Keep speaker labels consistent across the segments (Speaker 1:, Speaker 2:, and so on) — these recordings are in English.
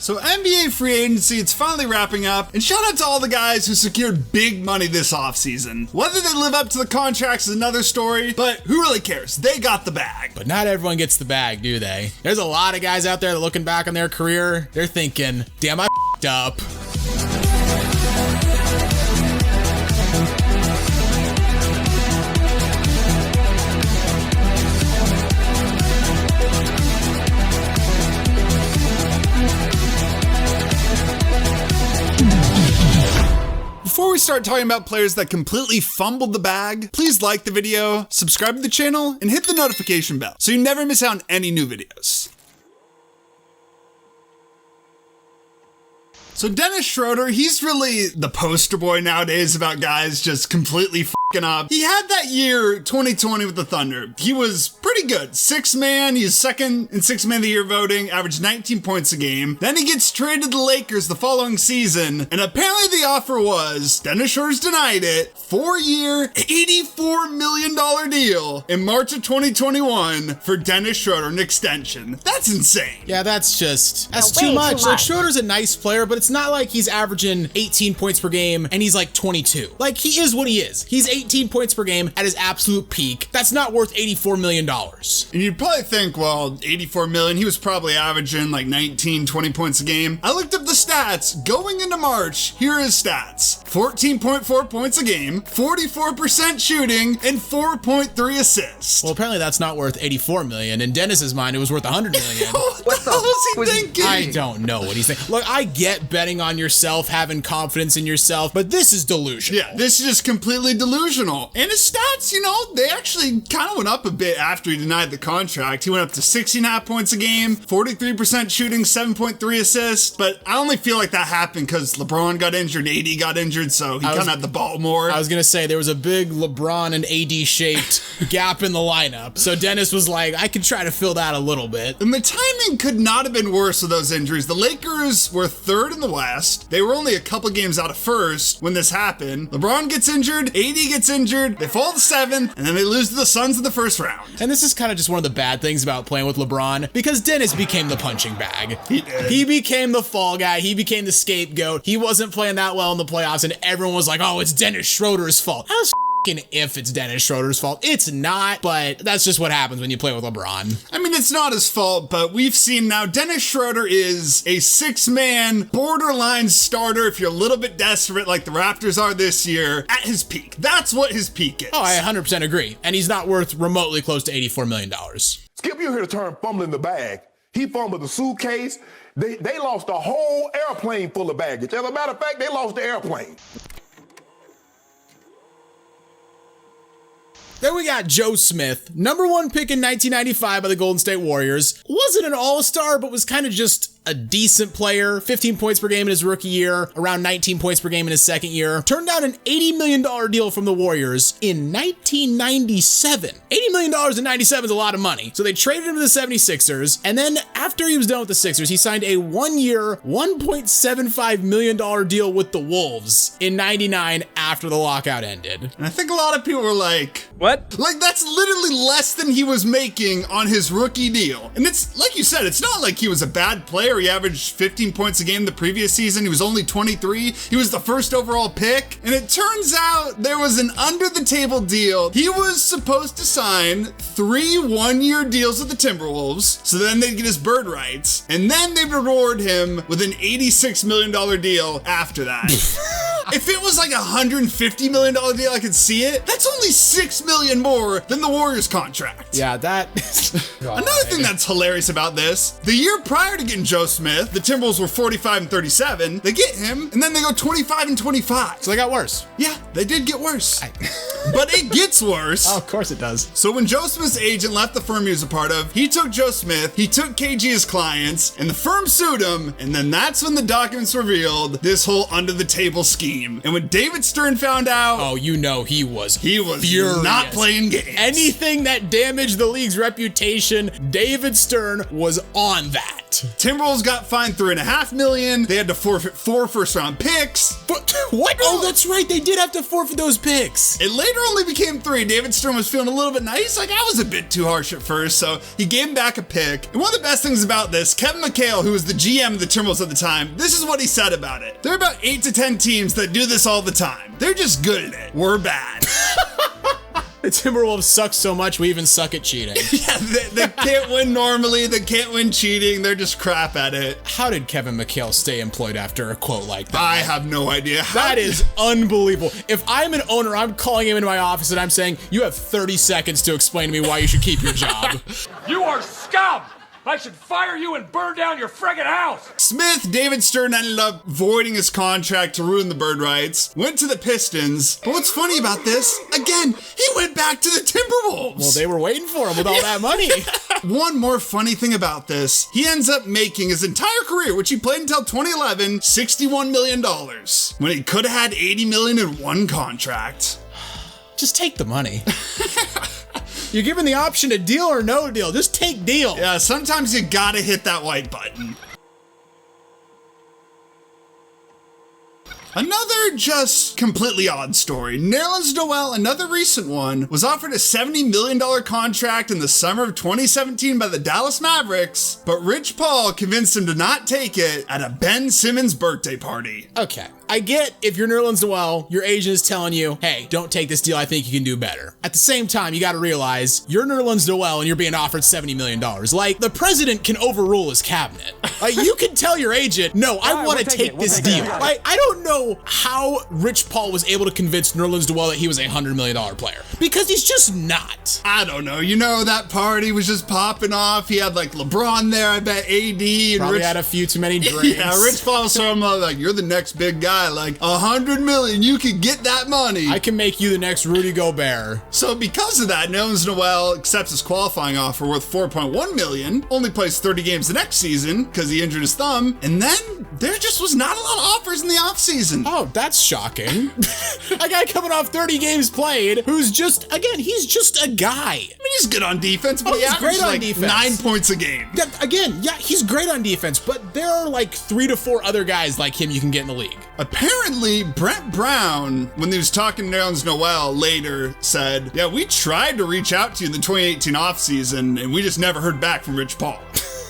Speaker 1: So NBA free agency, it's finally wrapping up, and shout out to all the guys who secured big money this offseason. Whether they live up to the contracts is another story, but who really cares? They got the bag.
Speaker 2: But not everyone gets the bag, do they? There's a lot of guys out there that looking back on their career, they're thinking, damn, I f***ed up.
Speaker 1: Before we start talking about players that completely fumbled the bag, please like the video, subscribe to the channel, and hit the notification bell so you never miss out on any new videos. So Dennis Schroeder, he's really the poster boy nowadays about guys just completely f***ing up. He had that year, 2020 with the Thunder. He was pretty good. Sixth man, he's second in Sixth Man of the Year voting, averaged 19 points a game. Then he gets traded to the Lakers the following season, and apparently the offer was, Dennis Schroeder's denied it, 4-year, $84 million deal in March of 2021 for Dennis Schroeder, an extension. That's insane.
Speaker 2: Yeah, that's too much. Like, Schroeder's a nice player, but it's not like he's averaging 18 points per game and he's like 22. Like, he is what he is. He's 18 points per game at his absolute peak. That's not worth $84 million.
Speaker 1: And you'd probably think, well, 84 million, he was probably averaging like 19, 20 points a game. I looked up the stats going into March. Here are his stats. 14.4 points a game, 44% shooting, and 4.3 assists.
Speaker 2: Well, apparently that's not worth 84 million. In Dennis's mind, it was worth 100 million.
Speaker 1: What the hell was he thinking?
Speaker 2: I don't know what he's thinking. Look, I get betting on yourself, having confidence in yourself, but this is delusional.
Speaker 1: Yeah, this is just completely delusional. And his stats, you know, they actually kind of went up a bit after he denied the contract. He went up to 16.5 points a game, 43% shooting, 7.3 assists. But I only feel like that happened because LeBron got injured, AD got injured, so he kind of had the ball more.
Speaker 2: I was going to say there was a big LeBron and AD shaped gap in the lineup. So Dennis was like, I could try to fill that a little bit.
Speaker 1: And the timing could not have been worse with those injuries. The Lakers were third in the West. They were only a couple games out of first when this happened. LeBron gets injured, AD gets injured, they fall to seventh, and then they lose to the Suns in the first round.
Speaker 2: And this is kind of just one of the bad things about playing with LeBron, because Dennis became the punching bag.
Speaker 1: He did.
Speaker 2: He became the fall guy. He became the scapegoat. He wasn't playing that well in the playoffs, and everyone was like, oh, it's Dennis Schroeder's fault. How's if it's Dennis Schroeder's fault? It's not, but that's just what happens when you play with LeBron.
Speaker 1: I mean, it's not his fault, but we've seen now Dennis Schroeder is a six-man borderline starter if you're a little bit desperate like the Raptors are this year at his peak. That's what his peak is.
Speaker 2: Oh, I 100% agree. And he's not worth remotely close to $84 million.
Speaker 3: Skip, you hear the term fumbling the bag. He fumbled the suitcase. They lost a whole airplane full of baggage. As a matter of fact, they lost the airplane.
Speaker 2: Then we got Joe Smith, number 1 pick in 1995 by the Golden State Warriors. Wasn't an all-star, but was kind of just a decent player. 15 points per game in his rookie year, around 19 points per game in his second year. Turned down an $80 million deal from the Warriors in 1997. $80 million in 97 is a lot of money. So they traded him to the 76ers, and then after he was done with the Sixers, he signed a 1-year, $1.75 million deal with the Wolves in 99 after the lockout ended.
Speaker 1: And I think a lot of people were like,
Speaker 4: what?
Speaker 1: Like, that's literally less than he was making on his rookie deal. And it's, like you said, it's not like he was a bad player. He averaged 15 points a game the previous season. He was only 23. He was the first overall pick. And it turns out there was an under-the-table deal. He was supposed to sign 3 one-year deals with the Timberwolves, so then they'd get his bird rights. And then they'd reward him with an $86 million deal after that. If it was like a $150 million deal, I could see it. That's only $6 million more than the Warriors contract.
Speaker 2: Yeah, that...
Speaker 1: Another thing that's hilarious about this, the year prior to getting Joe Smith, the Timberwolves were 45-37. They get him, and then they go 25-25.
Speaker 2: So they got worse.
Speaker 1: Yeah, they did get worse. But it gets worse.
Speaker 2: Oh, of course it does.
Speaker 1: So when Joe Smith's agent left the firm he was a part of, he took Joe Smith, he took KG as clients, and the firm sued him, and then that's when the documents revealed this whole under-the-table scheme. And when David Stern found out...
Speaker 2: Oh, you know he was
Speaker 1: furious. Not playing games.
Speaker 2: Anything that damaged the league's reputation, David Stern was on that.
Speaker 1: Timberwolves got fined $3.5 million. They had to forfeit 4 first-round picks.
Speaker 2: What? Oh, that's right. They did have to forfeit those picks.
Speaker 1: It later only became 3. David Stern was feeling a little bit nice. Like, I was a bit too harsh at first, so he gave him back a pick. And one of the best things about this, Kevin McHale, who was the GM of the Timberwolves at the time, this is what he said about it. There are about 8 to 10 teams that do this all the time. They're just good at it. We're bad.
Speaker 2: The Timberwolves suck so much, we even suck at cheating.
Speaker 1: Yeah, they can't win normally. They can't win cheating. They're just crap at it.
Speaker 2: How did Kevin McHale stay employed after a quote like that?
Speaker 1: I have no idea.
Speaker 2: That is unbelievable. If I'm an owner, I'm calling him into my office and I'm saying, you have 30 seconds to explain to me why you should keep your job.
Speaker 4: You are scum! I should fire you and burn down your friggin' house!
Speaker 1: Smith, David Stern ended up voiding his contract to ruin the bird rights, went to the Pistons. But what's funny about this, again, he went back to the Timberwolves.
Speaker 2: Well, they were waiting for him with all that money.
Speaker 1: One more funny thing about this, he ends up making his entire career, which he played until 2011, $61 million, when he could have had $80 million in one contract.
Speaker 2: Just take the money. You're given the option to deal or no deal. Just take deal.
Speaker 1: Yeah, sometimes you gotta hit that white button. Another just completely odd story. Nerlens Noel, another recent one, was offered a $70 million contract in the summer of 2017 by the Dallas Mavericks, but Rich Paul convinced him to not take it at a Ben Simmons birthday party.
Speaker 2: Okay, I get if you're Nerlens Noel, your agent is telling you, hey, don't take this deal, I think you can do better. At the same time, you gotta realize, you're Nerlens Noel and you're being offered $70 million. Like, the president can overrule his cabinet. Like, you can tell your agent, no, I wanna take this deal. Like, I don't know how Rich Paul was able to convince Nerlens Noel that he was a $100 million player. Because he's just not.
Speaker 1: I don't know, you know, that party was just popping off. He had like LeBron there, I bet AD. And
Speaker 2: Probably had a few too many drinks.
Speaker 1: Yeah, Rich Paul saw him like, you're the next big guy, like $100 million, you could get that money.
Speaker 2: I can make you the next Rudy Gobert.
Speaker 1: So because of that, Nerlens Noel accepts his qualifying offer worth $4.1 million, only plays 30 games the next season because he injured his thumb, and then there just was not a lot of offers in the offseason.
Speaker 2: Oh, that's shocking. A guy coming off 30 games played who's just, again, he's just a guy.
Speaker 1: I mean, he's good on defense, but
Speaker 2: he's great on
Speaker 1: like
Speaker 2: defense.
Speaker 1: 9 points a game.
Speaker 2: Yeah, again, yeah, he's great on defense, but there are like 3 to 4 other guys like him you can get in the league.
Speaker 1: Apparently, Brett Brown, when he was talking to Nerlens Noel later, said, yeah, we tried to reach out to you in the 2018 offseason, and we just never heard back from Rich Paul.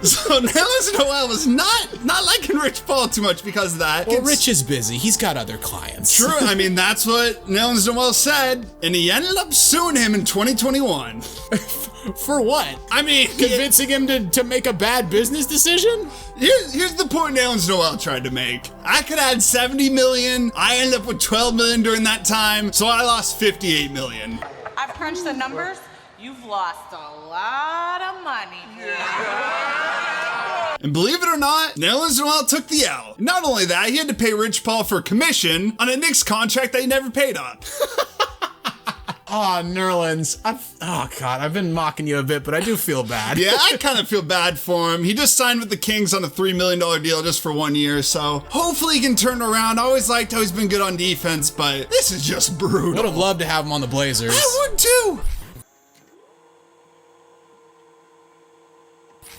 Speaker 1: So Nerlens Noel was not liking Rich Paul too much because of that.
Speaker 2: Well, Rich is busy. He's got other clients.
Speaker 1: True. I mean, that's what Nerlens Noel said, and he ended up suing him in 2021.
Speaker 2: For what?
Speaker 1: I mean,
Speaker 2: convincing him to make a bad business decision?
Speaker 1: Here's the point Nerlens Noel tried to make. I could add $70 million. I ended up with $12 million during that time, so I lost $58 million.
Speaker 5: I've crunched the numbers. You've lost a lot of money.
Speaker 1: And believe it or not, Nerlens Noel took the L. Not only that, he had to pay Rich Paul for a commission on a Knicks contract that he never paid up.
Speaker 2: Oh, Nerlens. I've been mocking you a bit, but I do feel bad.
Speaker 1: Yeah, I kind of feel bad for him. He just signed with the Kings on a $3 million deal just for 1 year, so hopefully he can turn around. I always liked how he's been good on defense, but this is just brutal.
Speaker 2: Would have loved to have him on the Blazers.
Speaker 1: I would too.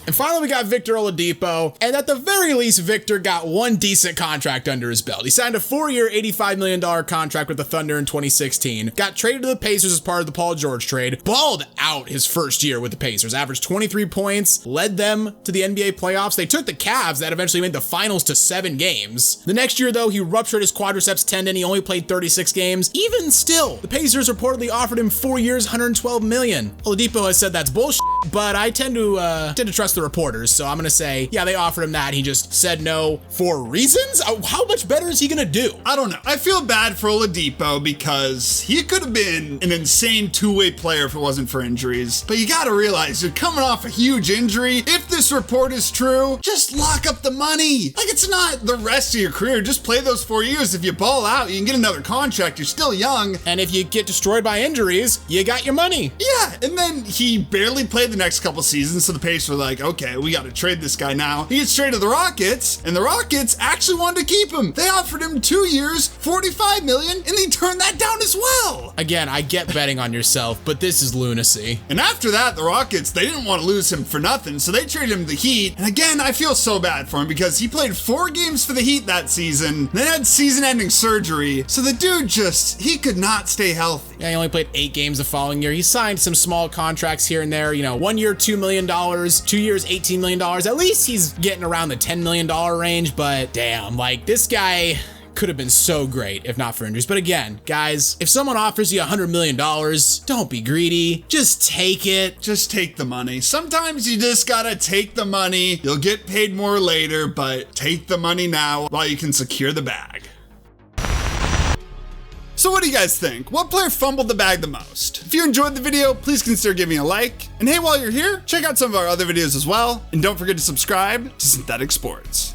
Speaker 2: And finally, we got Victor Oladipo, and at the very least, Victor got one decent contract under his belt. He signed a 4-year, $85 million contract with the Thunder in 2016, got traded to the Pacers as part of the Paul George trade, balled out his first year with the Pacers, averaged 23 points, led them to the NBA playoffs. They took the Cavs that eventually made the finals to 7 games. The next year, though, he ruptured his quadriceps tendon. He only played 36 games. Even still, the Pacers reportedly offered him 4 years, $112 million. Oladipo has said that's bullshit, but I tend to trust the reporters, so I'm gonna say, yeah, they offered him that. He just said no for reasons? How much better is he gonna do?
Speaker 1: I don't know. I feel bad for Oladipo because he could have been an insane two-way player if it wasn't for injuries. But you gotta realize, you're coming off a huge injury. If this report is true, just lock up the money. Like, it's not the rest of your career. Just play those 4 years. If you ball out, you can get another contract. You're still young.
Speaker 2: And if you get destroyed by injuries, you got your money.
Speaker 1: Yeah, and then he barely played the the next couple seasons, so the Pacers were like, okay, we gotta trade this guy now. He gets traded to the Rockets, and the Rockets actually wanted to keep him. They offered him 2 years, $45 million, and he turned that down as well.
Speaker 2: Again, I get betting on yourself, but this is lunacy.
Speaker 1: And after that, the Rockets, they didn't want to lose him for nothing, so they traded him to the Heat. And again, I feel so bad for him because he played 4 games for the Heat that season, then had season-ending surgery, so the dude he could not stay healthy.
Speaker 2: Yeah, he only played 8 games the following year. He signed some small contracts here and there, 1 year, $2 million, 2 years, $18 million. At least he's getting around the $10 million range, but damn, this guy could have been so great if not for injuries. But again, guys, if someone offers you $100 million, don't be greedy. Just take it.
Speaker 1: Just take the money. Sometimes you just gotta take the money. You'll get paid more later, but take the money now while you can secure the bag. So what do you guys think? What player fumbled the bag the most? If you enjoyed the video, please consider giving a like. And hey, while you're here, check out some of our other videos as well. And don't forget to subscribe to Synthetic Sports.